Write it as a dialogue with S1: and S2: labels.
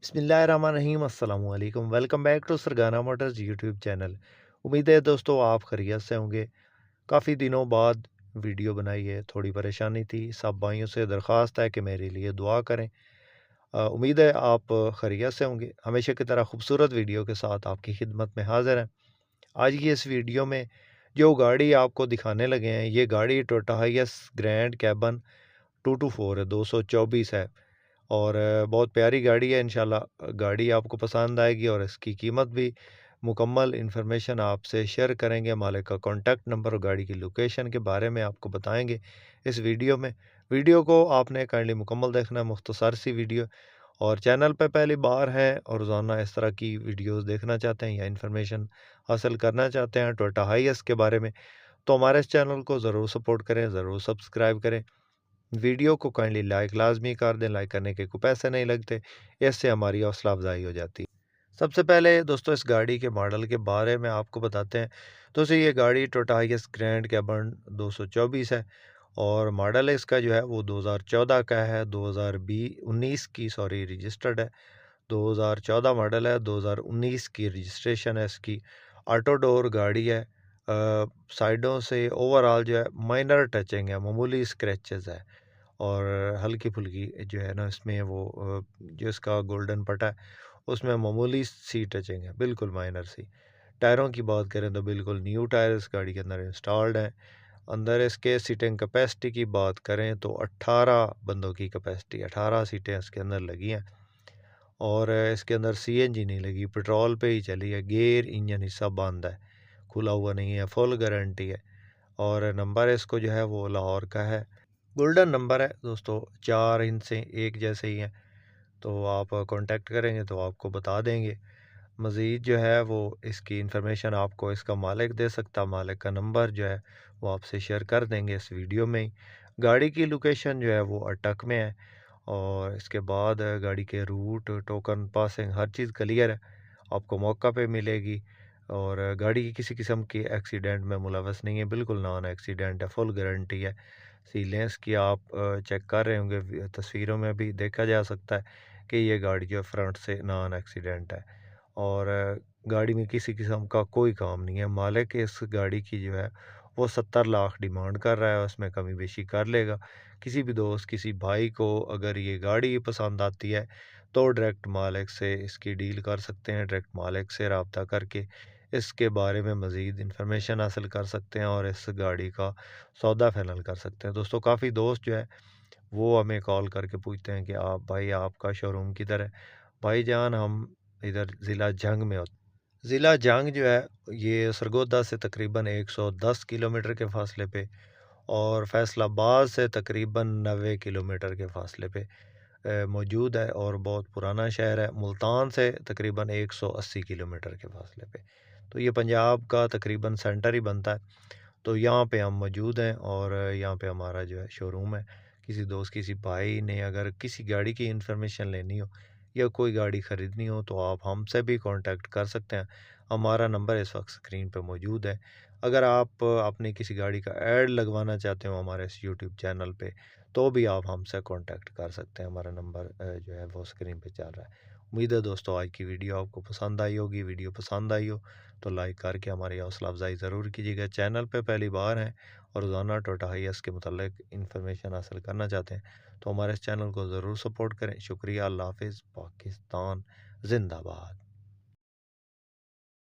S1: बिस्मिल्लाहिर्रहमानिर्रहीम अस्सलामु अलैकुम। Welcome back to Sargana motors YouTube channel. उम्मीद है दोस्तों आप खैरियत से होंगे। काफ़ी दिनों बाद वीडियो बनाई है, थोड़ी परेशानी थी। सब भाइयों से दरख्वास्त है कि मेरे लिए दुआ करें। उम्मीद है आप खैरियत से होंगे। हमेशा की तरह खूबसूरत वीडियो के साथ आपकी खिदमत में हाज़िर हैं। आज की इस वीडियो में जो गाड़ी आपको दिखाने लगे हैं, ये गाड़ी टोयोटा हाइएस ग्रैंड कैबन 224 है, 224 है। और बहुत प्यारी गाड़ी है। इंशाल्लाह गाड़ी आपको पसंद आएगी और इसकी कीमत भी मुकम्मल इन्फॉर्मेशन आपसे शेयर करेंगे। मालिक का कॉन्टैक्ट नंबर और गाड़ी की लोकेशन के बारे में आपको बताएंगे इस वीडियो में। वीडियो को आपने काइंडली मुकम्मल देखना है, मुख्तसर सी वीडियो। और चैनल पे पहली बार है और रोज़ाना इस तरह की वीडियोस देखना चाहते हैं या इन्फॉर्मेशन हासिल करना चाहते हैं टोयोटा हाइएस के बारे में, तो हमारे इस चैनल को ज़रूर सपोर्ट करें, ज़रूर सब्सक्राइब करें। वीडियो को काइंडली लाइक लाजमी कर दें। लाइक करने के कोई पैसे नहीं लगते, इससे हमारी हौसला अफजाई हो जाती है। सबसे पहले दोस्तों इस गाड़ी के मॉडल के बारे में आपको बताते हैं। दोस्तों ये गाड़ी टोयोटा हाइएस ग्रैंड कैबन 224 है और मॉडल है इसका जो है वो 2014 का है। 2019 की रजिस्टर्ड है। 2014 मॉडल है, 2019 की रजिस्ट्रेशन है इसकी। ऑटो डोर गाड़ी है। साइडों से ओवरऑल जो है माइनर टचिंग है, मामूली स्क्रैचेस है और हल्की-फुल्की जो है ना इसमें वो जो इसका गोल्डन पट्टा है, उसमें मामूली सी टचिंग है, बिल्कुल माइनर सी। टायरों की बात करें तो बिल्कुल न्यू टायर इस गाड़ी के अंदर इंस्टॉल्ड हैं। अंदर इसके सीटिंग कैपेसिटी की बात करें तो 18 बंदों की कैपेसिटी, 18 सीटें इसके अंदर लगी हैं और इसके अंदर सीएनजी नहीं लगी, पेट्रोल पे ही चली है। गियर, इंजन हिस्सा बंद है, खुला हुआ नहीं है, फुल गारंटी है। और नंबर इसको जो है वो लाहौर का है। गोल्डन नंबर है दोस्तों, 4 हिस्से एक जैसे ही हैं, तो आप कॉन्टैक्ट करेंगे तो आपको बता देंगे। मज़ीद जो है वो इसकी इन्फॉर्मेशन आपको इसका मालिक दे सकता, मालिक का नंबर जो है वो आपसे शेयर कर देंगे इस वीडियो में ही। गाड़ी की लोकेशन जो है वो अटक में है और इसके बाद गाड़ी के रूट, टोकन, पासिंग हर चीज़ क्लियर है, आपको मौका पे मिलेगी। और गाड़ी की किसी किस्म की एक्सीडेंट में मुलवस नहीं है, बिल्कुल नॉन एक्सीडेंट है, फुल गारंटी है। सीलेंस की आप चेक कर रहे होंगे, तस्वीरों में भी देखा जा सकता है कि ये गाड़ी जो है फ्रंट से नॉन एक्सीडेंट है और गाड़ी में किसी किस्म का कोई काम नहीं है। मालिक इस गाड़ी की जो है वो 70 लाख डिमांड कर रहा है, उसमें कमी बेशी कर लेगा। किसी भी दोस्त, किसी भाई को अगर ये गाड़ी पसंद आती है तो डायरेक्ट मालिक से इसकी डील कर सकते हैं, डायरेक्ट मालिक से रब्ता करके इसके बारे में मज़ीद इन्फॉर्मेशन हासिल कर सकते हैं और इस गाड़ी का सौदा फाइनल कर सकते हैं। दोस्तों काफ़ी दोस्त जो है वो हमें कॉल करके पूछते हैं कि आप भाई आपका शोरूम किधर है? भाईजान हम इधर ज़िला जंग में होते। ज़िला जंग जो है ये सरगोदा से तकरीबन 110 किलोमीटर के फ़ासले पे और फैसलाबाद से तकरीबन 90 किलोमीटर के फ़ासले पे मौजूद है और बहुत पुराना शहर है। मुल्तान से तकरीबन 180 किलोमीटर के फ़ासले पे। तो ये पंजाब का तकरीबन सेंटर ही बनता है। तो यहाँ पे हम मौजूद हैं और यहाँ पे हमारा जो है शोरूम है। किसी दोस्त, किसी भाई ने अगर किसी गाड़ी की इन्फॉर्मेशन लेनी हो या कोई गाड़ी ख़रीदनी हो तो आप हमसे भी कांटेक्ट कर सकते हैं। हमारा नंबर इस वक्त स्क्रीन पे मौजूद है। अगर आप अपनी किसी गाड़ी का ऐड लगवाना चाहते हो हमारे इस यूट्यूब चैनल पे तो भी आप हमसे कांटेक्ट कर सकते हैं। हमारा नंबर जो है वो स्क्रीन पे चल रहा है। उम्मीद है दोस्तों आज की वीडियो आपको पसंद आई होगी। वीडियो पसंद आई हो तो लाइक करके हमारी हौसला अफजाई ज़रूर कीजिएगा। चैनल पे पहली बार हैं और रोज़ाना टोयोटा हाइएस के मतलब इन्फॉर्मेशन हासिल करना चाहते हैं तो हमारे इस चैनल को ज़रूर सपोर्ट करें। शुक्रिया। अल्लाह हाफिज़। पाकिस्तान जिंदाबाद।